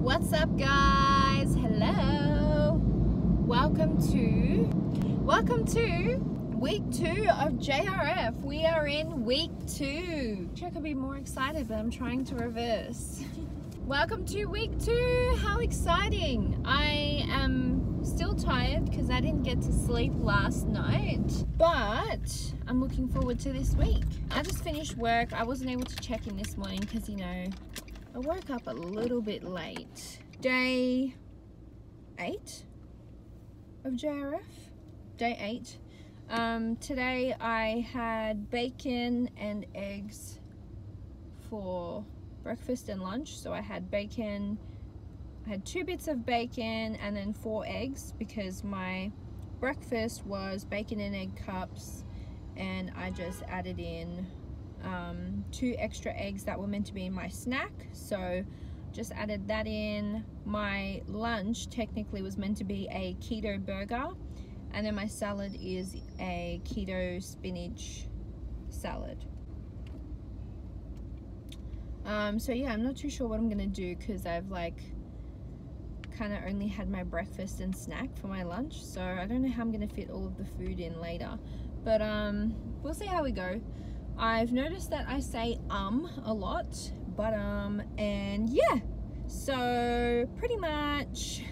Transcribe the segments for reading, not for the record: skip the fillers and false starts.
What's up, guys? Hello. Welcome to week 2 of JRF. We are in week 2. I could be more excited, but I'm trying to reverse. Welcome to week 2. How exciting. I am still tired because I didn't get to sleep last night, but I'm looking forward to this week. I just finished work. I wasn't able to check in this morning because, you know, I woke up a little bit late. Day 8 of JRF. Day 8. Today I had bacon and eggs for breakfast and lunch. So I had bacon, I had 2 bits of bacon and then 4 eggs because my breakfast was bacon and egg cups, and I just added in 2 extra eggs that were meant to be in my snack, so just added that in. My lunch technically was meant to be a keto burger, and then my salad is a keto spinach salad. So yeah, I'm not too sure what I'm gonna do because I've like kind of only had my breakfast and snack for my lunch, so I don't know how I'm gonna fit all of the food in later, but we'll see how we go. I've noticed that I say a lot, but and yeah, so pretty much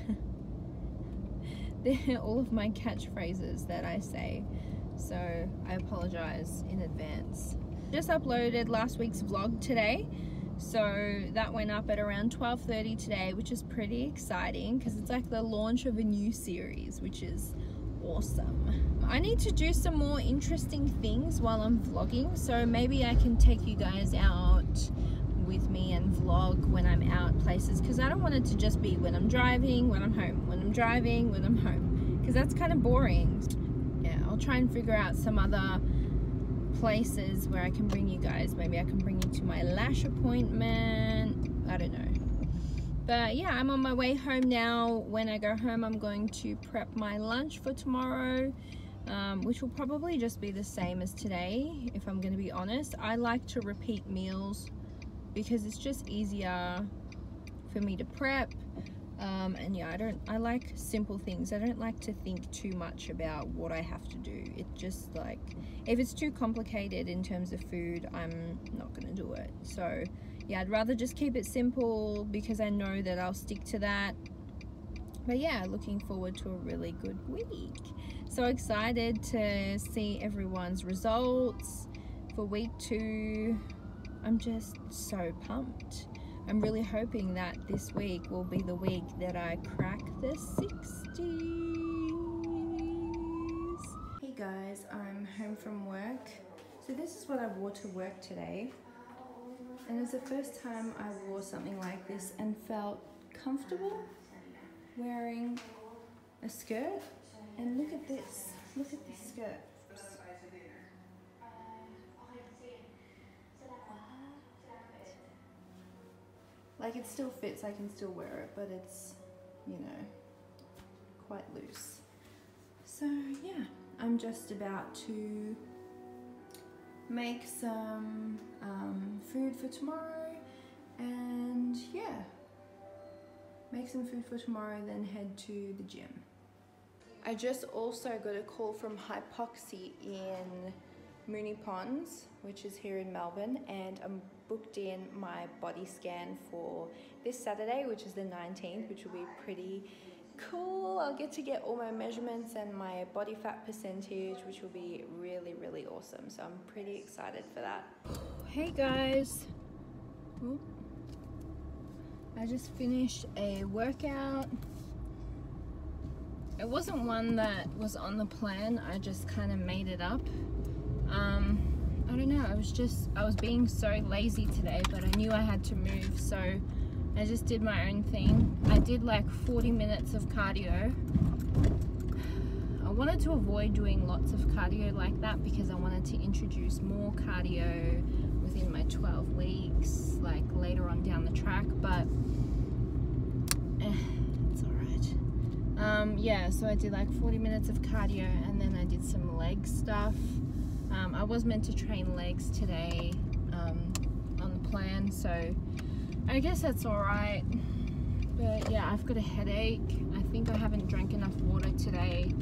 they're all of my catchphrases that I say, so I apologize in advance. Just uploaded last week's vlog today, so that went up at around 12:30 today, which is pretty exciting because it's like the launch of a new series, which is awesome. I need to do some more interesting things while I'm vlogging, so maybe I can take you guys out with me and vlog when I'm out places, because I don't want it to just be when I'm driving, when I'm home, when I'm driving, when I'm home, because that's kind of boring. Yeah, I'll try and figure out some other places where I can bring you guys. Maybe I can bring you to my lash appointment, I don't know. But yeah, I'm on my way home now. When I go home, I'm going to prep my lunch for tomorrow, which will probably just be the same as today, if I'm going to be honest. I like to repeat meals because it's just easier for me to prep. And yeah, I like simple things. I don't like to think too much about what I have to do. It just like, if it's too complicated in terms of food, I'm not going to do it. So yeah, I'd rather just keep it simple because I know that I'll stick to that. But yeah, looking forward to a really good week. So excited to see everyone's results for week 2. I'm just so pumped. I'm really hoping that this week will be the week that I crack the 60s. Hey guys, I'm home from work. So this is what I wore to work today. And it's the first time I wore something like this and felt comfortable wearing a skirt. And look at this skirt. Like, it still fits, I can still wear it, but it's, you know, quite loose. So yeah, I'm just about to make some food for tomorrow, and yeah, make some food for tomorrow, then head to the gym. I just also got a call from Hypoxy in Moonee Ponds, which is here in Melbourne, and I'm booked in my body scan for this Saturday, which is the 19th, which will be pretty cool. I'll get to get all my measurements and my body fat percentage, which will be really, really awesome. So I'm pretty excited for that. Hey guys. Ooh. I just finished a workout. It wasn't one that was on the plan, I just kind of made it up. I don't know, I was being so lazy today, but I knew I had to move, so I just did my own thing. I did like 40 minutes of cardio. I wanted to avoid doing lots of cardio like that because I wanted to introduce more cardio within my 12 weeks, like later on down the track, but it's alright. Yeah, so I did like 40 minutes of cardio, and then I did some leg stuff. I was meant to train legs today on the plan, so I guess that's alright. But yeah, I've got a headache. I think I haven't drank enough water today.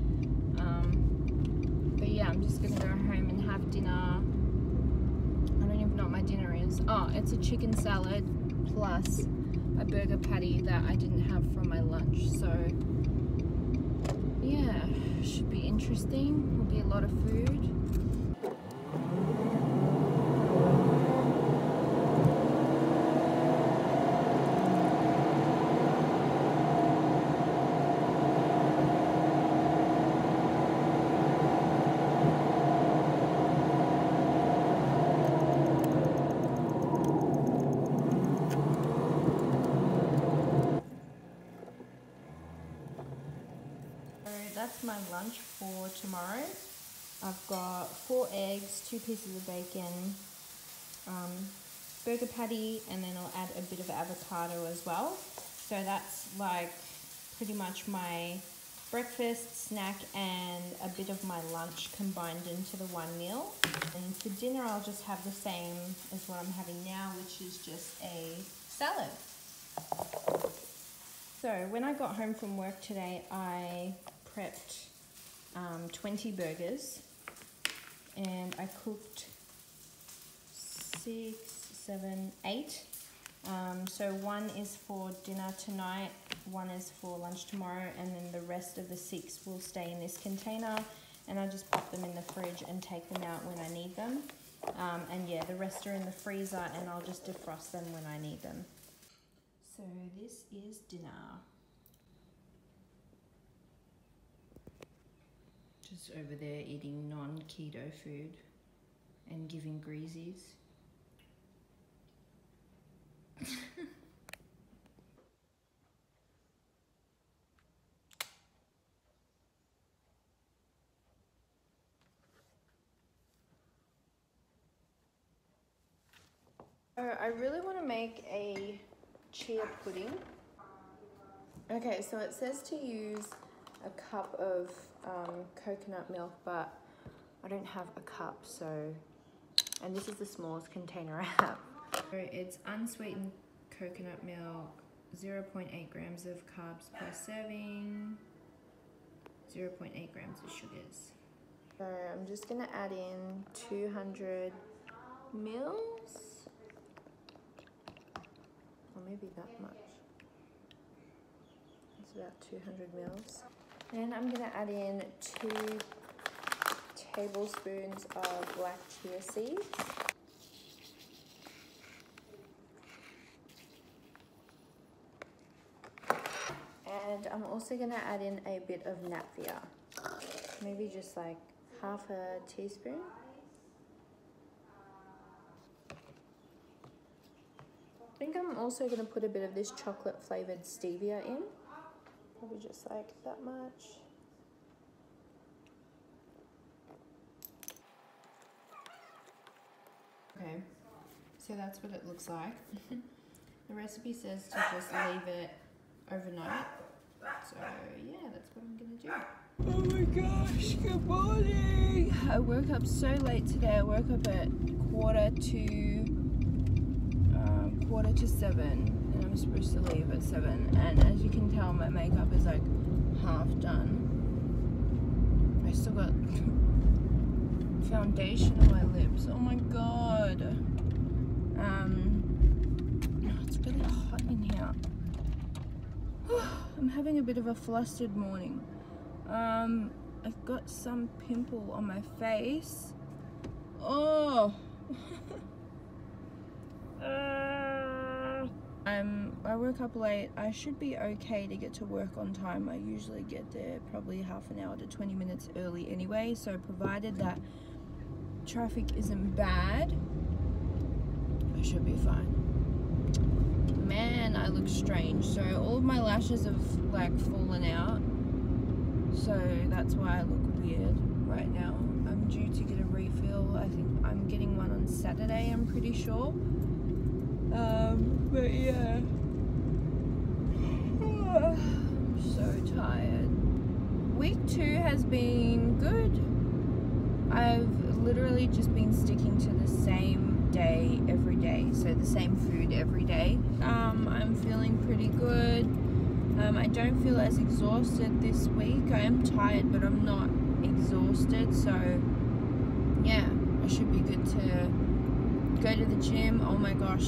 But yeah, I'm just gonna go home and have dinner. I don't even know what my dinner is. Oh, it's a chicken salad plus a burger patty that I didn't have from my lunch. So yeah, should be interesting. Will be a lot of food. That's my lunch for tomorrow. I've got 4 eggs, 2 pieces of bacon, burger patty, and then I'll add a bit of avocado as well. So that's like pretty much my breakfast, snack, and a bit of my lunch combined into the one meal. And for dinner I'll just have the same as what I'm having now, which is just a salad. So when I got home from work today, I prepped 20 burgers, and I cooked 6, 7, 8. So 1 is for dinner tonight, 1 is for lunch tomorrow, and then the rest of the 6 will stay in this container, and I just pop them in the fridge and take them out when I need them. And yeah, the rest are in the freezer, and I'll just defrost them when I need them. So this is dinner. Just over there eating non-keto food and giving greasies. I really want to make a chia pudding. Okay, so it says to use a cup of coconut milk, but I don't have a cup, so, and this is the smallest container I have. So it's unsweetened coconut milk, 0.8 grams of carbs per serving, 0.8 grams of sugars. So I'm just gonna add in 200 mils, or maybe that much. It's about 200 mils. And I'm gonna add in 2 tablespoons of black chia seeds. And I'm also gonna add in a bit of natfia. Maybe just like half a teaspoon. I think I'm also gonna put a bit of this chocolate flavored stevia in. Probably just like that much. Okay, so that's what it looks like. The recipe says to just leave it overnight. So yeah, that's what I'm gonna do. Oh my gosh, good morning! I woke up so late today. I woke up at quarter to 7, and I'm supposed to leave at 7, and as you can tell, my makeup is like half done. I still got foundation on my lips. Oh my god. It's really hot in here. I'm having a bit of a flustered morning. I've got some pimple on my face. Oh. I woke up late. I should be okay to get to work on time. I usually get there probably half an hour to 20 minutes early anyway, so provided that traffic isn't bad, I should be fine. Man, I look strange. So all of my lashes have like fallen out, so that's why I look weird right now. I'm due to get a refill. I think I'm getting one on Saturday, I'm pretty sure. But yeah, so tired. Week 2 has been good. I've literally just been sticking to the same day every day, so the same food every day. I'm feeling pretty good. I don't feel as exhausted this week. I am tired, but I'm not exhausted, so yeah, I should be good to go to the gym. Oh my gosh,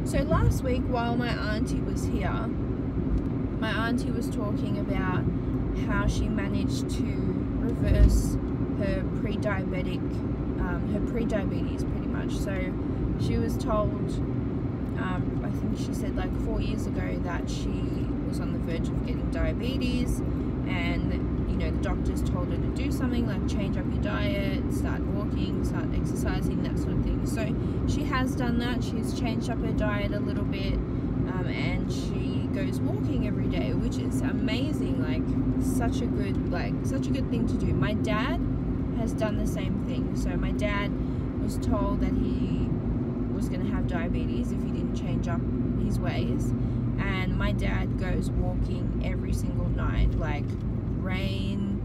so last week while my auntie was here, my auntie was talking about how she managed to reverse her pre-diabetes pretty much. So she was told, I think she said like 4 years ago, that she was on the verge of getting diabetes, and you know, the doctors told her to do something like change up your diet, start walking, start exercising, that sort of thing. So she has done that. She's changed up her diet a little bit, and she goes walking every day, which is amazing. Like such a good thing to do. My dad has done the same thing. So my dad was told that he was going to have diabetes if he didn't change up his ways, and my dad goes walking every single night, like rain,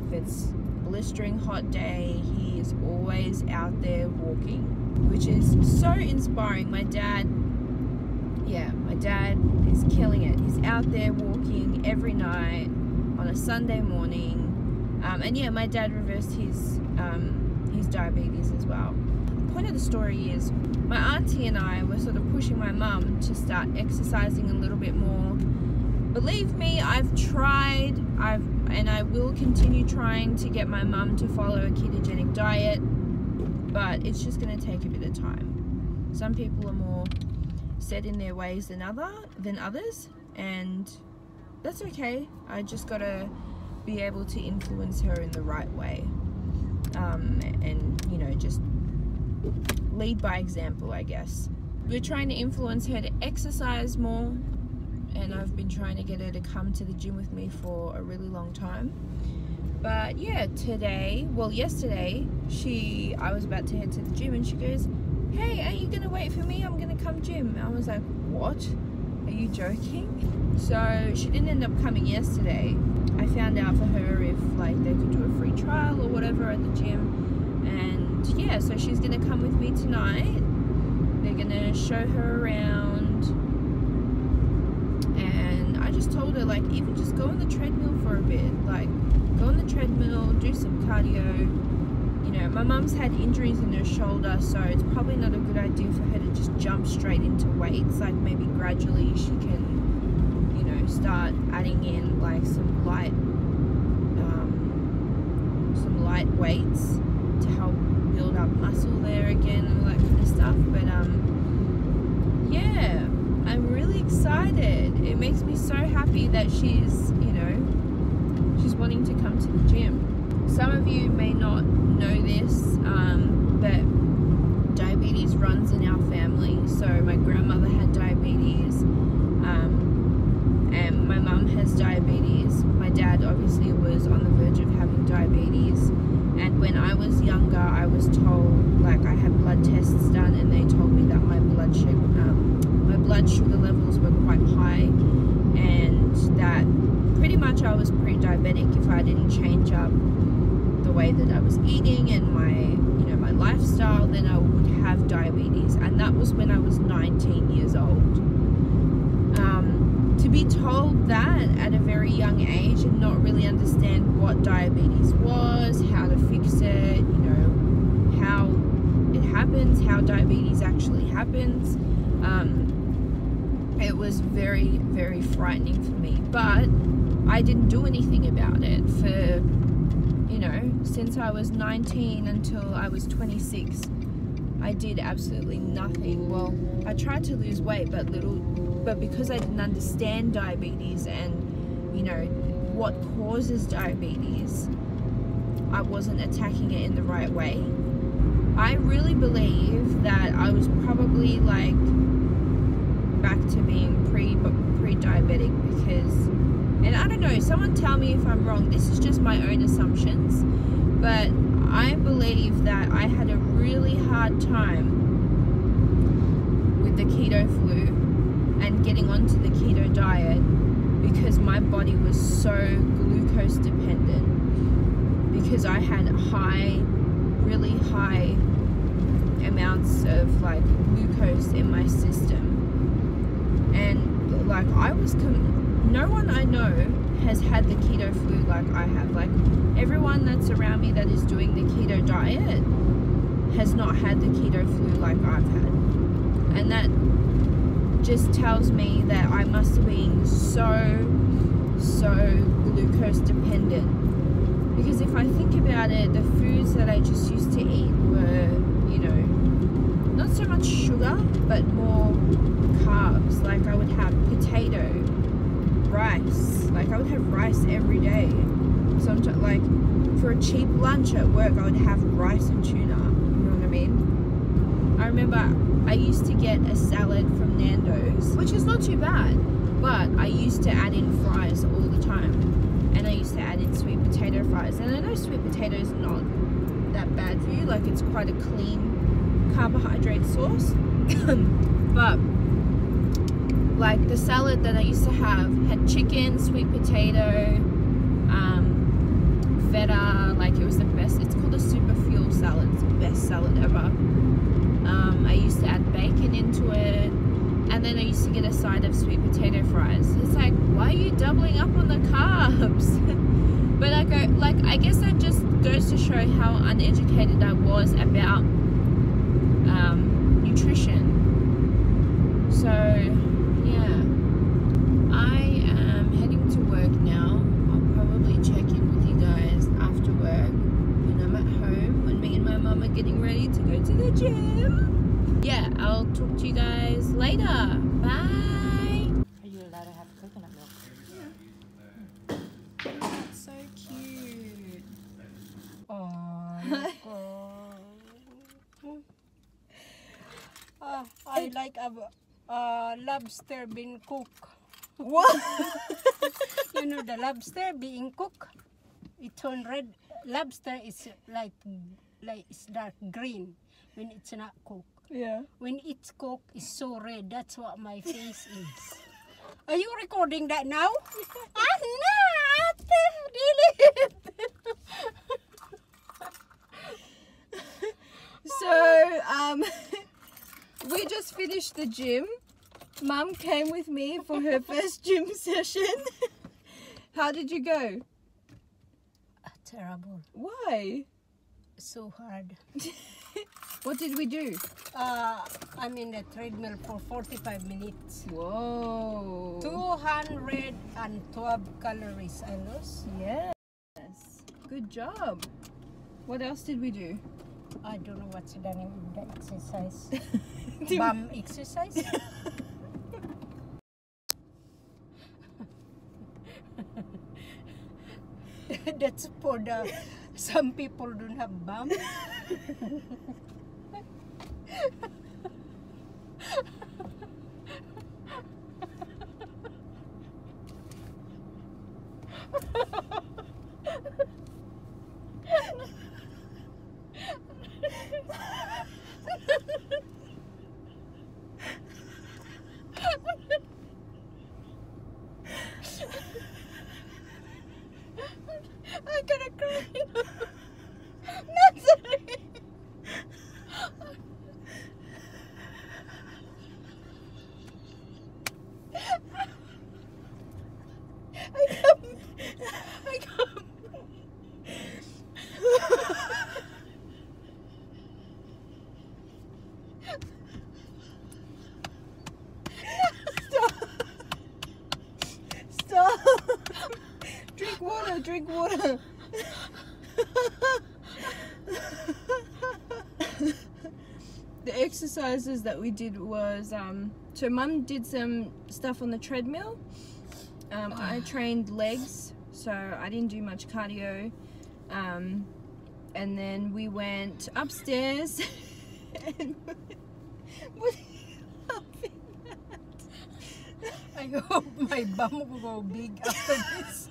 if it's blistering hot day, he is always out there walking, which is so inspiring. My dad is killing it. He's out there walking every night on a Sunday morning, and yeah, my dad reversed his diabetes as well. The point of the story is my auntie and I were sort of pushing my mum to start exercising a little bit more. Believe me, I've tried, and I will continue trying to get my mum to follow a ketogenic diet, but it's just going to take a bit of time. Some people are more set in their ways than others, and that's okay. I just got to be able to influence her in the right way, and you know, just lead by example, I guess. We're trying to influence her to exercise more, and I've been trying to get her to come to the gym with me for a really long time. But yeah, yesterday, I was about to head to the gym, and she goes, "Hey, are you gonna wait for me? I'm gonna come gym." I was like, "What? Are you joking?" So she didn't end up coming yesterday. I found out for her if like they could do a free trial or whatever at the gym, and yeah, so she's gonna come with me tonight. They're gonna show her around, and I just told her, like, even just go on the treadmill for a bit, like go on the treadmill, do some cardio. You know, my mum's had injuries in her shoulder, so it's probably not a good idea for her to just jump straight into weights. Like maybe gradually she can, you know, start adding in like some light weights to help build up muscle there again and all that kind of stuff. But yeah, I'm really excited. It makes me so happy that she's, you know, she's wanting to come to the gym. Some of you may not know this, but diabetes runs in our family. So my grandmother had diabetes, and my mum has diabetes. My dad obviously was on the verge of having diabetes, and when I was younger, I was told, like, I had blood tests done, and they told me that my blood sugar levels were quite high, and that pretty much I was pre-diabetic if I didn't change up the way that I was eating and my, you know, my lifestyle, then I would have diabetes. And that was when I was 19 years old. To be told that at a very young age and not really understand what diabetes was, how to fix it, you know, how it happens, how diabetes actually happens, it was very, very frightening for me. But I didn't do anything about it for, you know, since I was 19 until I was 26. I did absolutely nothing. Well, I tried to lose weight, but because I didn't understand diabetes and, you know, what causes diabetes, I wasn't attacking it in the right way. I really believe that I was probably like back to being pre-diabetic because, and I don't know, someone tell me if I'm wrong, this is just my own assumptions, but I believe that I had a really hard time with the keto flu and getting onto the keto diet because my body was so glucose dependent, because I had really high amounts of like glucose in my system. And like no one I know has had the keto flu like I have. Like everyone that's around me that is doing the keto diet has not had the keto flu like I've had, and that just tells me that I must have been so glucose dependent. Because if I think about it, the foods that I just used to eat were, you know, not so much sugar but more carbs. Like I would have potato, rice. Like I would have rice every day. Sometimes, like for a cheap lunch at work, I would have rice and tuna. You know what I mean? I remember I used to get a salad from Nando's, which is not too bad, but I used to add in fries all the time, and I used to add in sweet potato fries. And I know sweet potato is not that bad for you, like it's quite a clean carbohydrate source, but like the salad that I used to have had chicken, sweet potato, feta. Like it was the best. It's called a super fuel salad. It's the best salad ever. I used to add bacon into it, and then I used to get a side of sweet potato fries. It's like, why are you doubling up on the carbs? But I guess that just goes to show how uneducated I was about nutrition. So yeah, I am heading to work now. I'll probably check in with you guys after work when I'm at home, when me and my mum are getting ready to go to the gym. Yeah, I'll talk to you guys later. Bye. Are you allowed to have coconut milk? Yeah. That's so cute. Oh, I like a lobster being cooked. What? You know the lobster being cooked, it turn red. Lobster is like it's dark green when it's not cooked. Yeah. When it's cooked, it's so red. That's what my face is. Are you recording that now? I'm not. Delete. So, we just finished the gym. Mum came with me for her first gym session. How did you go? Terrible. Why? So hard. What did we do? I'm in the treadmill for 45 minutes. Whoa. 212 calories I lost. Yes. Good job. What else did we do? I don't know what's the name of the exercise. Bum exercise? That's for the some people don't have bum. I'm gonna cry. Not sorry. I come. Stop. Drink water, drink water. The exercises that we did was, so Mum did some stuff on the treadmill. I trained legs, so I didn't do much cardio. And then we went upstairs and what are you laughing at? I hope my bum will go big after this.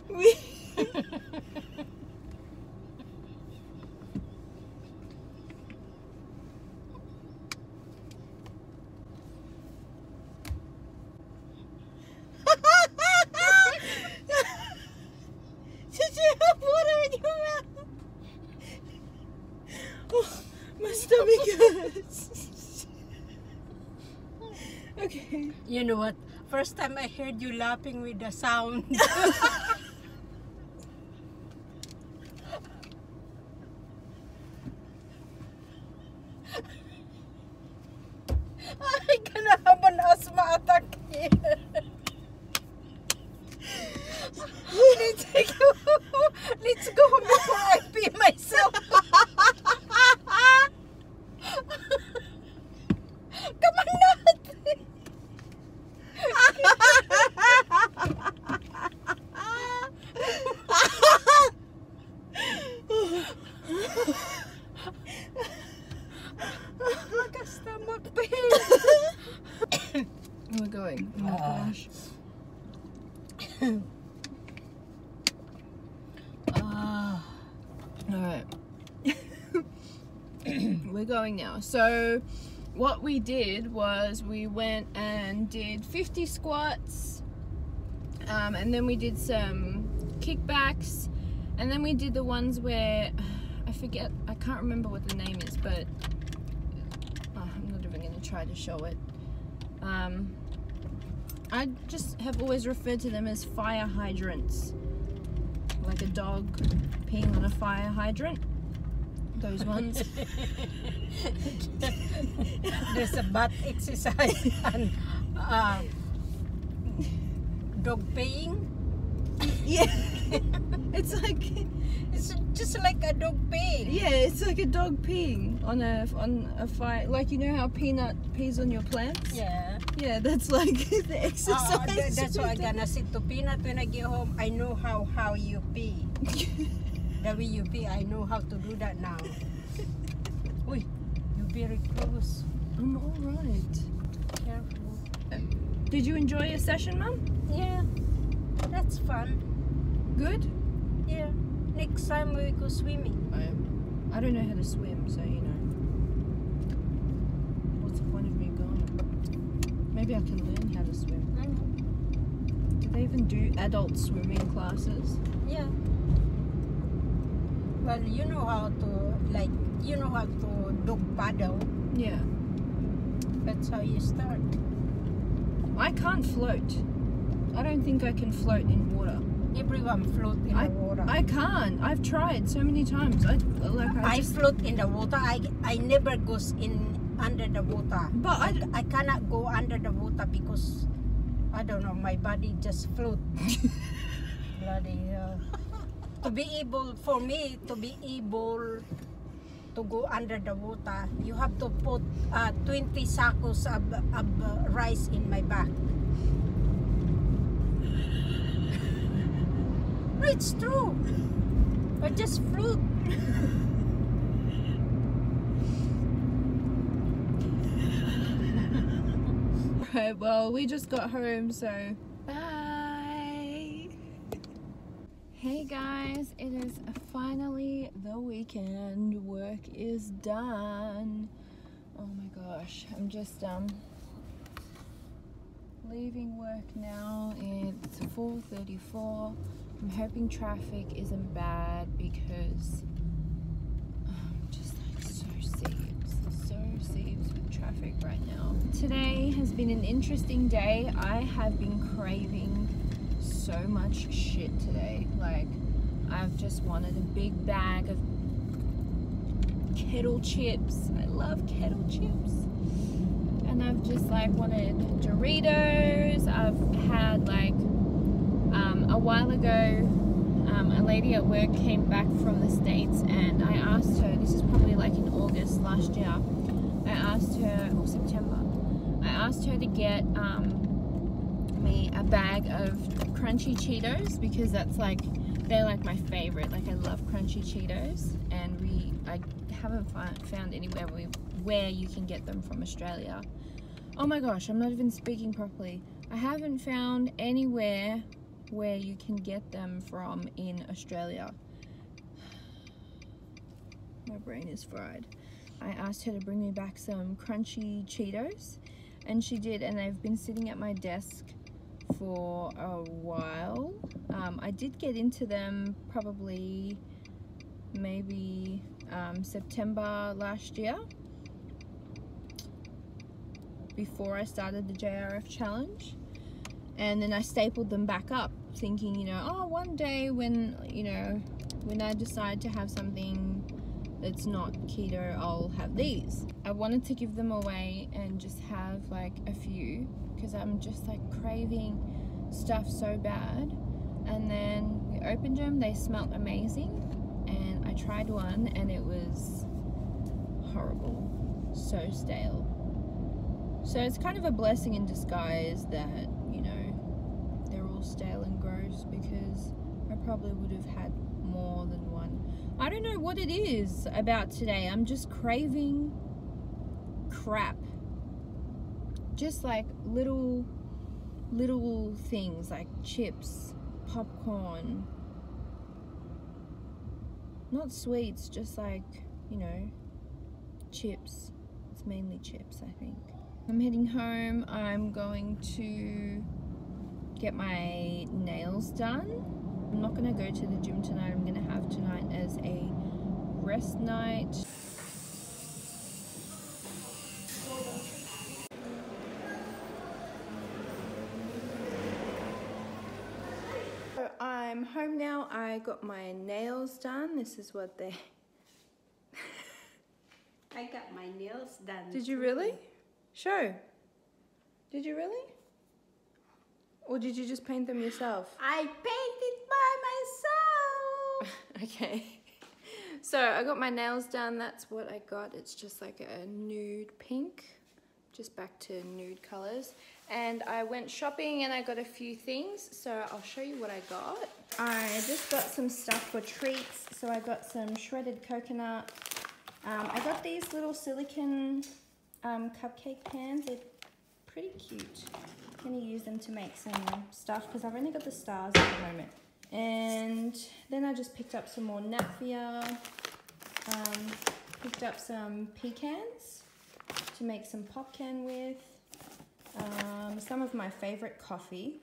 we Did you have water in your stomach hurts. Okay. You know what? First time I heard you laughing with the sound. I'm gonna have an asthma attack here. Let's go before I pee myself. Come on, Nat. Like a stomach pain. We're going. Oh my gosh. Alright. We're going now. So what we did was we went and did 50 squats, and then we did some kickbacks, and then we did the ones where I can't remember what the name is, but I'm not even going to try to show it. I just have always referred to them as fire hydrants, like a dog peeing on a fire hydrant. Those ones. There's a butt exercise and dog peeing. Yeah. It's just like a dog peeing. Yeah, it's like a dog peeing on a fire. Like, you know how Peanut pees on your plants? Yeah. Yeah, that's like the exercise. That's why I'm gonna say to Peanut when I get home. I know how you pee. The way you pee, I know how to do that now. Uy, you're very close. I'm alright. Careful. Did you enjoy your session, Mum? Yeah, that's fun. Good? Yeah. Next time we go swimming. I don't know how to swim, so you know. What's the point of me going? Maybe I can learn how to swim. Do they even do adult swimming classes? Yeah. Well, you know how to dog paddle. Yeah. That's how you start. I can't float. I don't think I can float in water. Everyone float in the water. I can't. I've tried so many times. I float in the water. I never goes in under the water. But I cannot go under the water because I don't know, my body just float. Bloody hell. To be able to go under the water, you have to put 20 sacos of rice in my back. It's true. I just float. Right, well, we just got home, so bye. Hey guys, it is finally the weekend. Work is done. Oh my gosh, I'm just leaving work now. It's 4:34. I'm hoping traffic isn't bad because I'm just like so sieves with traffic right now. Today has been an interesting day. I have been craving so much shit today. Like, I've just wanted a big bag of kettle chips. I love kettle chips. And I've just like wanted Doritos. I've had like a while ago, a lady at work came back from the States, and I asked her, this is probably like in August last year, I asked her, or September, I asked her to get me a bag of crunchy Cheetos, because that's like, they're like my favorite. Like, I love crunchy Cheetos, and I haven't found anywhere where you can get them from Australia. Oh my gosh, I'm not even speaking properly. I haven't found anywhere where you can get them from in Australia. My brain is fried. I asked her to bring me back some crunchy Cheetos, and she did, and they've been sitting at my desk for a while. I did get into them probably maybe September last year, before I started the JRF challenge, and then I stapled them back up thinking, you know, oh, one day when, you know, when I decide to have something that's not keto, I'll have these. I wanted to give them away and just have like a few, because I'm just like craving stuff so bad. And then we opened them, they smelled amazing, and I tried one and it was horrible, so stale. So it's kind of a blessing in disguise that, you know, they're all stale and gross, because I probably would have had more than one. I don't know what it is about today. I'm just craving crap. Just like little things like chips, popcorn. Not sweets, just like, you know, chips. It's mainly chips, I think. I'm heading home. I'm going to get my nails done. I'm not going to go to the gym tonight. I'm going to have tonight as a rest night. So I'm home now. I got my nails done. This is what they... I got my nails done. Did you really? Show. Did you really? Or did you just paint them yourself? I painted by myself. Okay. So I got my nails done. That's what I got. It's just like a nude pink. Just back to nude colors. And I went shopping and I got a few things. So I'll show you what I got. I just got some stuff for treats. So I got some shredded coconut. I got these little silicone cupcake pans. They're pretty cute. I'm going to use them to make some stuff because I've only got the stars at the moment. And then I just picked up some more Natfia. Picked up some pecans to make some popcan with. Some of my favorite coffee.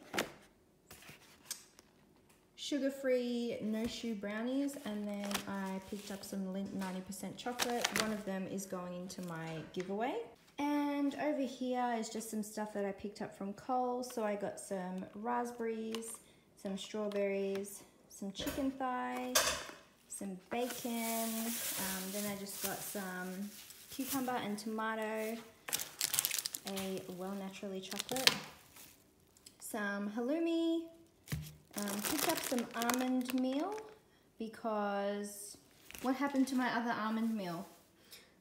Sugar-free no-shoe brownies, and then I picked up some Lindt 90% chocolate. One of them is going into my giveaway. And over here is just some stuff that I picked up from Coles. So I got some raspberries, some strawberries, some chicken thigh, some bacon. Then I just got some cucumber and tomato, a Well Naturally chocolate, some halloumi. Picked up some almond meal because what happened to my other almond meal?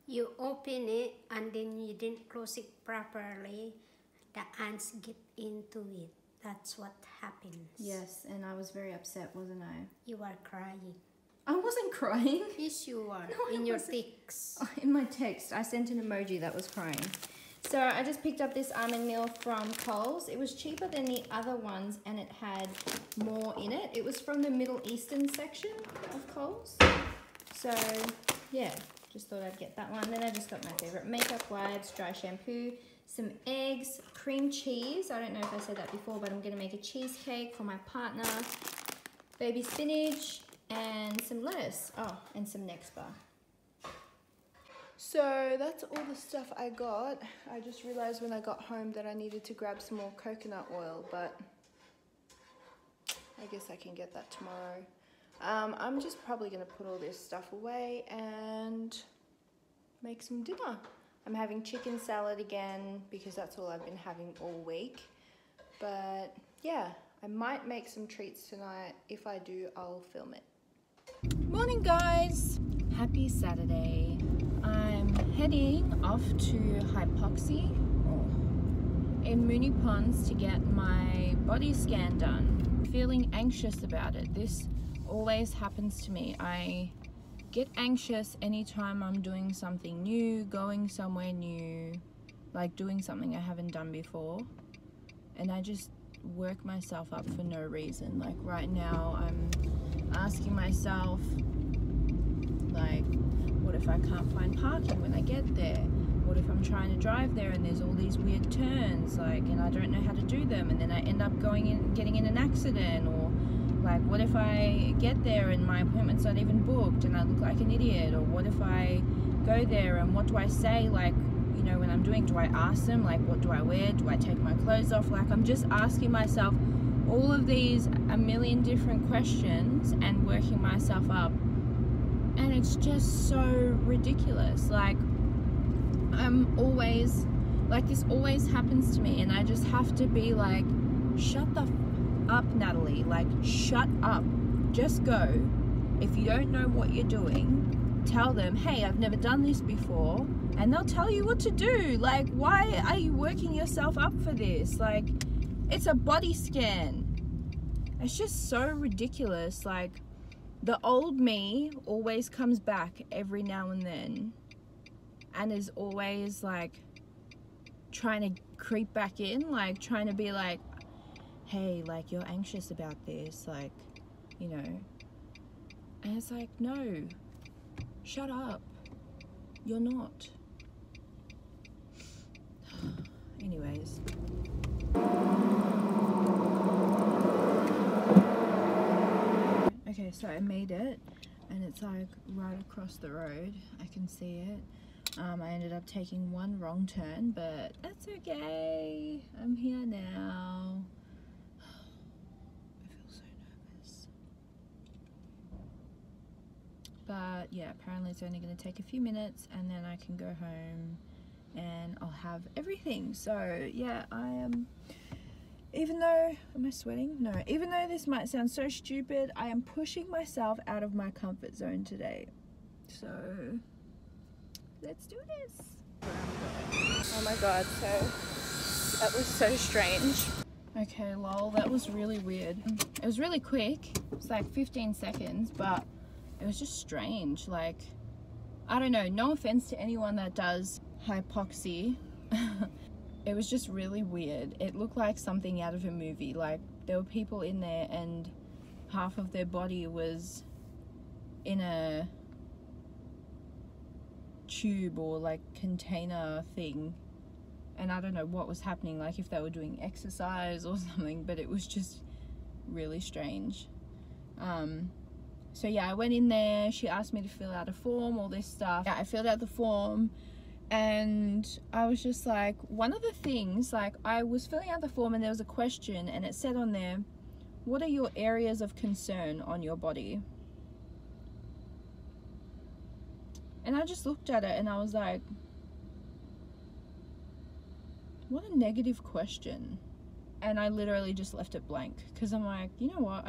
You open it and then you didn't close it properly. The ants get into it. That's what happens. Yes, and I was very upset, wasn't I? You are crying. I wasn't crying. Yes, you are. No, in I your wasn't. text. Oh, in my text, I sent an emoji that was crying. So I just picked up this almond meal from Coles. It was cheaper than the other ones and it had more in it. It was from the Middle Eastern section of Coles. So yeah, just thought I'd get that one. Then I just got my favorite makeup wipes, dry shampoo, some eggs, cream cheese. I don't know if I said that before, but I'm gonna make a cheesecake for my partner, baby spinach, and some lettuce. Oh, and some Next Bar. So that's all the stuff I got. I just realized when I got home that I needed to grab some more coconut oil, but I guess I can get that tomorrow. I'm just probably gonna put all this stuff away and make some dinner. I'm having chicken salad again because that's all I've been having all week. But yeah, I might make some treats tonight. If I do, I'll film it. Morning guys, happy Saturday. I'm heading off to Hypoxie in Moonee Ponds to get my body scan done. Feeling anxious about it. This always happens to me. I get anxious anytime I'm doing something new, going somewhere new, like doing something I haven't done before, and I just work myself up for no reason. Like right now I'm asking myself, like, what if I can't find parking when I get there? What if I'm trying to drive there and there's all these weird turns, like, and I don't know how to do them, and then I end up getting in an accident? Or like, what if I get there and my appointment's not even booked and I look like an idiot? Or what if I go there and what do I say, like, you know, when I'm doing, do I ask them, like, what do I wear? Do I take my clothes off? Like, I'm just asking myself all of these a million different questions and working myself up. And it's just so ridiculous. Like, I'm always, like, this always happens to me, and I just have to be like, shut the up, Natalie. Like, shut up. Just go. If you don't know what you're doing, tell them, hey, I've never done this before, and they'll tell you what to do. Like, why are you working yourself up for this? Like, it's a body scan. It's just so ridiculous. Like, the old me always comes back every now and then and is always like trying to creep back in, like trying to be like, hey, like, you're anxious about this, like, you know. And it's like, no, shut up, you're not. Anyways. Okay, so I made it, and it's like right across the road. I can see it. I ended up taking one wrong turn, but that's okay. I'm here now. I feel so nervous. But yeah, apparently it's only going to take a few minutes, and then I can go home and I'll have everything. So yeah, I am, even though, am I sweating? No, even though this might sound so stupid, I am pushing myself out of my comfort zone today. So let's do this. Oh my god, so that was so strange. Okay, lol, that was really weird. It was really quick. It was like 15 seconds, but it was just strange. Like, I don't know, no offense to anyone that does hypoxia. It was just really weird. It looked like something out of a movie. Like, there were people in there and half of their body was in a tube or like container thing, and I don't know what was happening, like if they were doing exercise or something, but it was just really strange. So yeah, I went in there, she asked me to fill out a form, all this stuff. Yeah, I filled out the form, and I was just like, one of the things, like, I was filling out the form and there was a question and it said on there, what are your areas of concern on your body? And I just looked at it and I was like, what a negative question. And I literally just left it blank, because I'm like, you know what,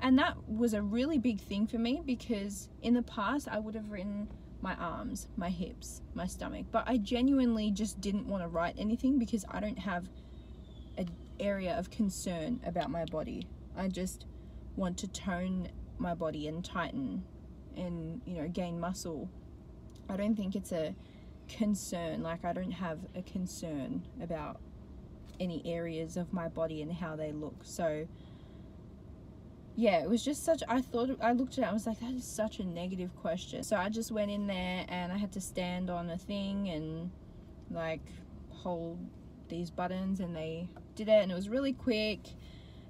and that was a really big thing for me, because in the past I would have written my arms, my hips, my stomach, but I genuinely just didn't want to write anything because I don't have an area of concern about my body. I just want to tone my body and tighten and, you know, gain muscle. I don't think it's a concern. Like, I don't have a concern about any areas of my body and how they look. So yeah, it was just such, I looked at it, I was like, that is such a negative question. So I just went in there and I had to stand on a thing and like hold these buttons, and they did it, and it was really quick.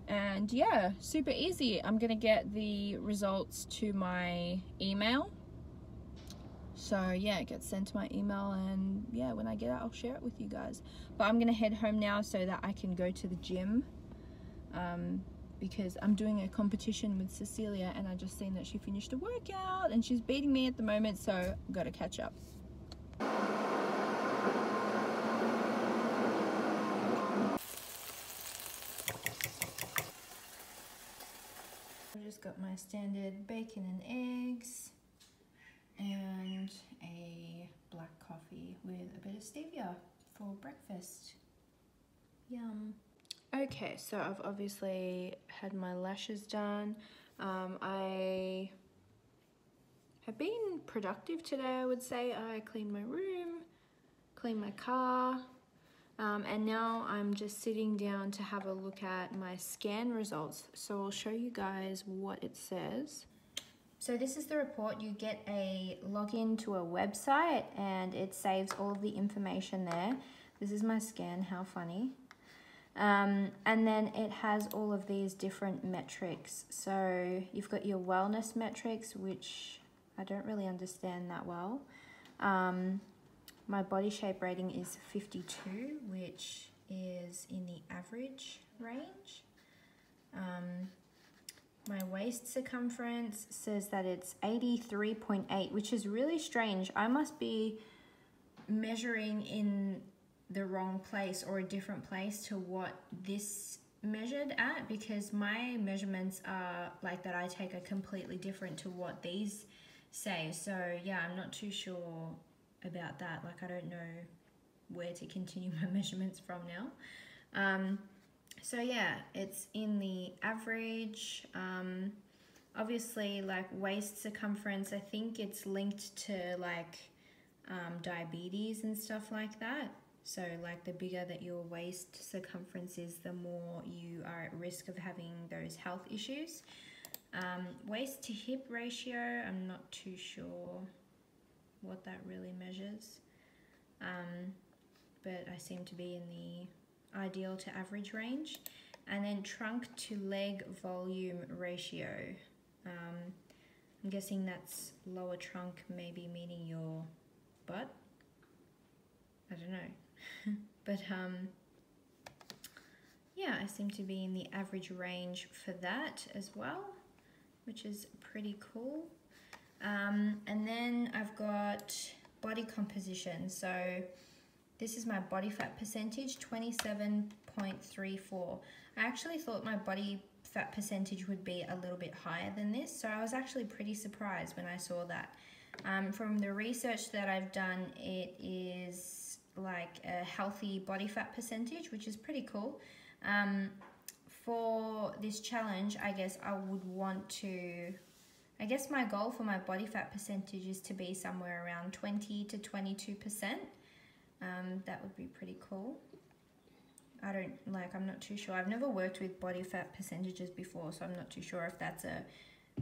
And yeah, super easy. I'm gonna get the results to my email. So yeah, it gets sent to my email, and yeah, when I get it, I'll share it with you guys. But I'm gonna head home now so that I can go to the gym, because I'm doing a competition with Cecilia, and I just seen that she finished a workout and she's beating me at the moment, so I've got to catch up. I just got my standard bacon and eggs and a black coffee with a bit of stevia for breakfast. Yum. Okay, so I've obviously had my lashes done. I have been productive today, I would say. I cleaned my room, cleaned my car, and now I'm just sitting down to have a look at my scan results. So I'll show you guys what it says. So this is the report. You get a login to a website and it saves all of the information there. This is my scan, how funny. And then it has all of these different metrics. So you've got your wellness metrics, which I don't really understand that well. my body shape rating is 52, which is in the average range. My waist circumference says that it's 83.8, which is really strange. I must be measuring in the wrong place or a different place to what this measured at, because my measurements are like that I take are completely different to what these say. So yeah, I'm not too sure about that. Like, I don't know where to continue my measurements from now. So yeah, it's in the average. Obviously, like waist circumference, I think it's linked to like diabetes and stuff like that. So like the bigger that your waist circumference is, the more you are at risk of having those health issues. Waist to hip ratio, I'm not too sure what that really measures. But I seem to be in the ideal to average range. And then trunk to leg volume ratio. I'm guessing that's lower trunk, maybe meaning your butt. I don't know. But yeah, I seem to be in the average range for that as well, which is pretty cool. And then I've got body composition. So this is my body fat percentage, 27.34. I actually thought my body fat percentage would be a little bit higher than this, so I was actually pretty surprised when I saw that. From the research that I've done, it is like a healthy body fat percentage, which is pretty cool. For this challenge, I guess I would want to, I guess my goal for my body fat percentage is to be somewhere around 20 to 22%. That would be pretty cool. I'm not too sure. I've never worked with body fat percentages before, so I'm not too sure if that's a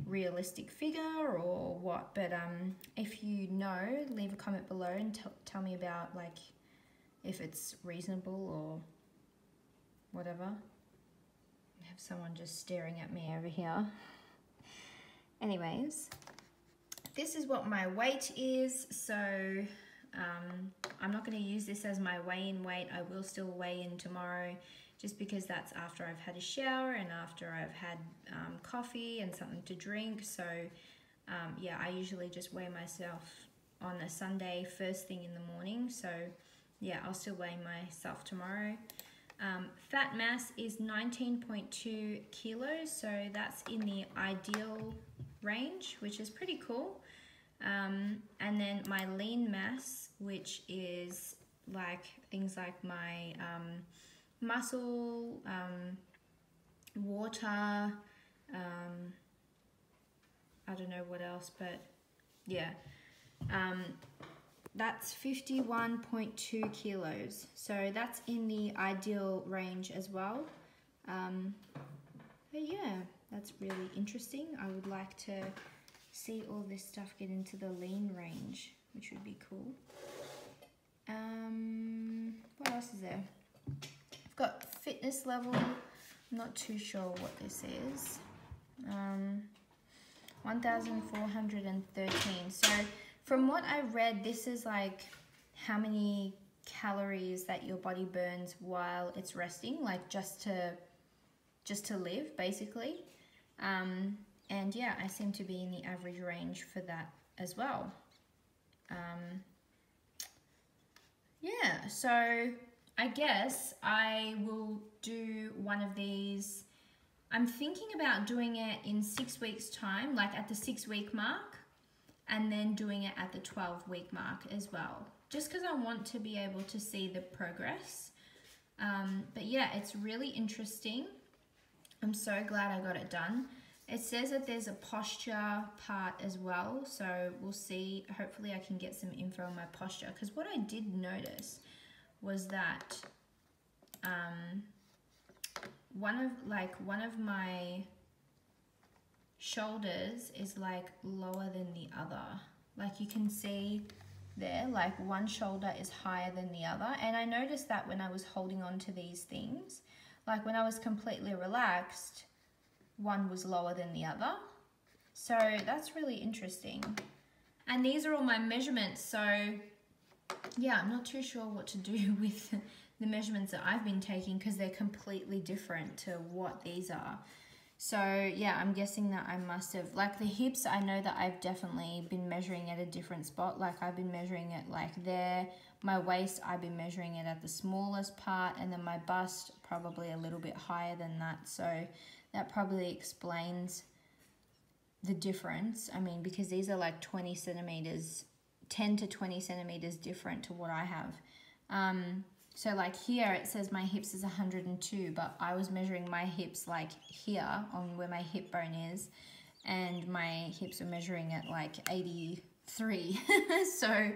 realistic figure or what. But if you know, leave a comment below and tell me about like if it's reasonable or whatever. I have someone just staring at me over here. Anyways, this is what my weight is. So I'm not going to use this as my weigh-in weight. I will still weigh in tomorrow, just because that's after I've had a shower and after I've had coffee and something to drink. So yeah, I usually just weigh myself on a Sunday first thing in the morning. So yeah, I'll still weigh myself tomorrow. Fat mass is 19.2 kilos, so that's in the ideal range, which is pretty cool. And then my lean mass, which is like things like my muscle, water, I don't know what else, but yeah, that's 51.2 kilos. So that's in the ideal range as well. But yeah, that's really interesting. I would like to see all this stuff get into the lean range, which would be cool. What else is there? I've got fitness level. I'm not too sure what this is. 1,413. So from what I read, this is like how many calories that your body burns while it's resting, like just to live, basically. And yeah, I seem to be in the average range for that as well. Yeah, so I guess I will do one of these. I'm thinking about doing it in 6 weeks' time, like at the 6-week mark, and then doing it at the 12-week mark as well, just because I want to be able to see the progress. But yeah, it's really interesting. I'm so glad I got it done. It says that there's a posture part as well, so we'll see. Hopefully I can get some info on my posture, because what I did notice was that one of my shoulders is like lower than the other. Like you can see there, like one shoulder is higher than the other, and I noticed that when I was holding on to these things, like when I was completely relaxed, one was lower than the other. So that's really interesting. And these are all my measurements, so yeah, I'm not too sure what to do with the measurements that I've been taking because they're completely different to what these are. So yeah, I'm guessing that I must have, like the hips, I know that I've definitely been measuring at a different spot. Like I've been measuring it like there. My waist, I've been measuring it at the smallest part, and then my bust probably a little bit higher than that. So that probably explains the difference. I mean, because these are like 20 centimeters, 10 to 20 centimeters different to what I have. So like here it says my hips is 102, but I was measuring my hips like here on where my hip bone is, and my hips are measuring at like 83. So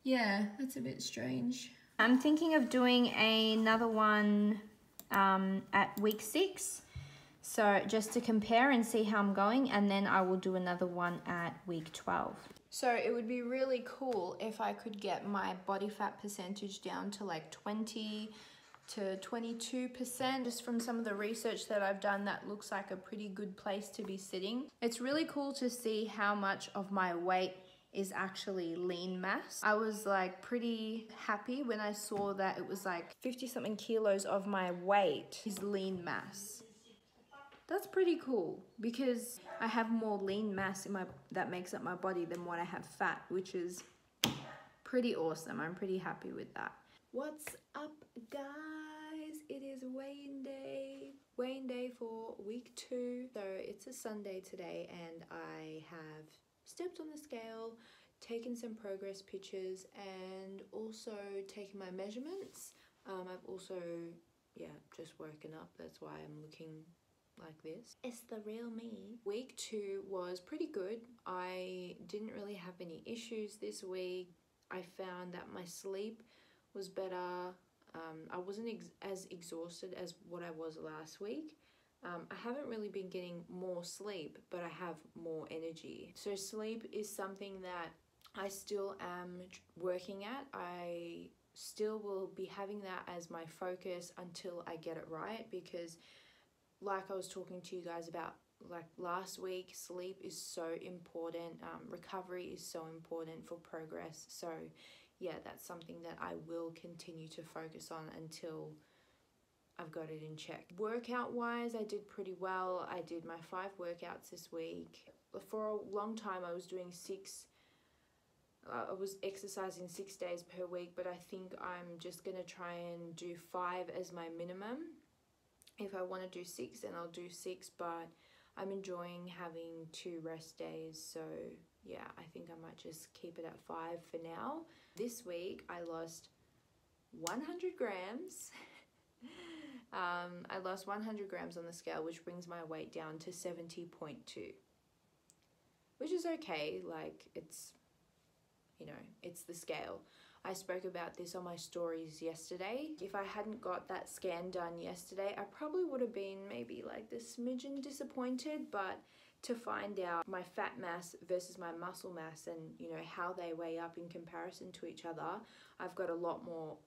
yeah, that's a bit strange. I'm thinking of doing another one at week 6. So just to compare and see how I'm going, and then I will do another one at week 12. So it would be really cool if I could get my body fat percentage down to like 20 to 22%. Just from some of the research that I've done, that looks like a pretty good place to be sitting. It's really cool to see how much of my weight is actually lean mass. I was like pretty happy when I saw that it was like 50 something kilos of my weight is lean mass. That's pretty cool because I have more lean mass in that makes up my body than what I have fat, which is pretty awesome. I'm pretty happy with that. What's up, guys? It is weigh-in day. Weigh-in day for week 2. So it's a Sunday today, and I have stepped on the scale, taken some progress pictures, and also taken my measurements. I've also, just woken up. That's why I'm looking like this. It's the real me. Week 2 was pretty good. I didn't really have any issues this week. I found that my sleep was better. I wasn't as exhausted as what I was last week. I haven't really been getting more sleep, but I have more energy. So sleep is something that I still am working at. I still will be having that as my focus until I get it right, because like I was talking to you guys about like last week, sleep is so important. Recovery is so important for progress. So yeah, that's something that I will continue to focus on until I've got it in check. Workout wise, I did pretty well. I did my 5 workouts this week. For a long time I was doing 6. I was exercising 6 days per week, but I think I'm just gonna try and do 5 as my minimum. If I want to do 6, then I'll do 6, but I'm enjoying having 2 rest days. So yeah, I think I might just keep it at 5 for now. This week I lost 100 grams. I lost 100 grams on the scale, which brings my weight down to 70.2, which is okay. Like it's the scale. I spoke about this on my stories yesterday. If I hadn't got that scan done yesterday, I probably would have been maybe like the smidgen disappointed, but to find out my fat mass versus my muscle mass and how they weigh up in comparison to each other, I've got a lot more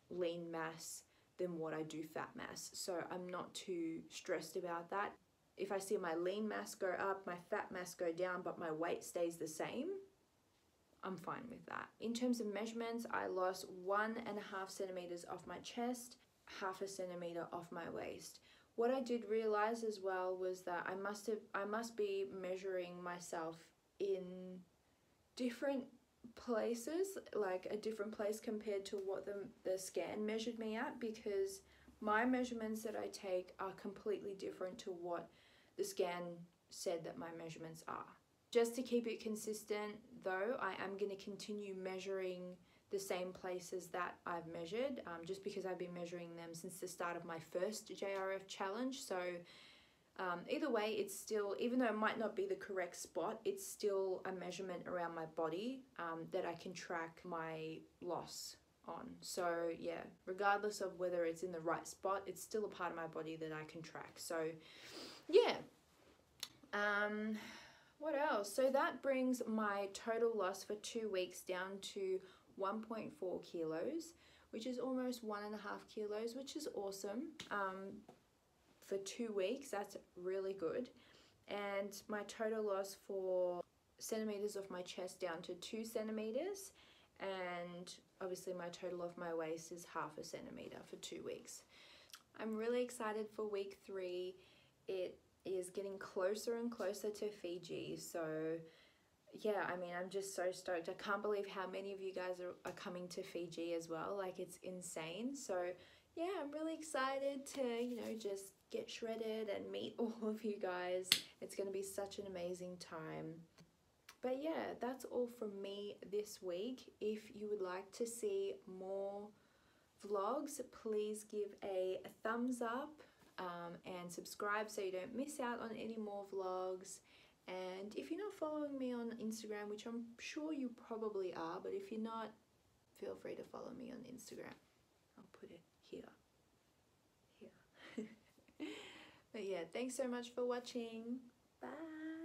lean mass than what I do fat mass. So I'm not too stressed about that. If I see my lean mass go up, my fat mass go down, but my weight stays the same, I'm fine with that. In terms of measurements, I lost 1.5 centimeters off my chest, 0.5 centimeter off my waist. What I did realize as well was that I must be measuring myself in different places, like a different place compared to what the scan measured me at, because my measurements that I take are completely different to what the scan said that my measurements are. Just to keep it consistent though, I am going to continue measuring the same places that I've measured, just because I've been measuring them since the start of my first JRF challenge. So either way, it's still, even though it might not be the correct spot, it's still a measurement around my body that I can track my loss on. So yeah, regardless of whether it's in the right spot, it's still a part of my body that I can track. So yeah. What else? So that brings my total loss for 2 weeks down to 1.4 kilos, which is almost 1.5 kilos, which is awesome. For 2 weeks, that's really good. And my total loss for centimeters of my chest down to 2 centimeters, and obviously my total of my waist is 0.5 centimeter for 2 weeks. I'm really excited for week 3. It is getting closer and closer to Fiji, so yeah, I mean, I'm just so stoked. I can't believe how many of you guys are coming to Fiji as well. Like, it's insane. So yeah, I'm really excited to, you know, just get shredded and meet all of you guys. It's going to be such an amazing time. But yeah, that's all from me this week. If you would like to see more vlogs, please give a thumbs up and subscribe so you don't miss out on any more vlogs. And if you're not following me on Instagram, which I'm sure you probably are, but if you're not, feel free to follow me on Instagram. I'll put it here. But yeah, thanks so much for watching. Bye.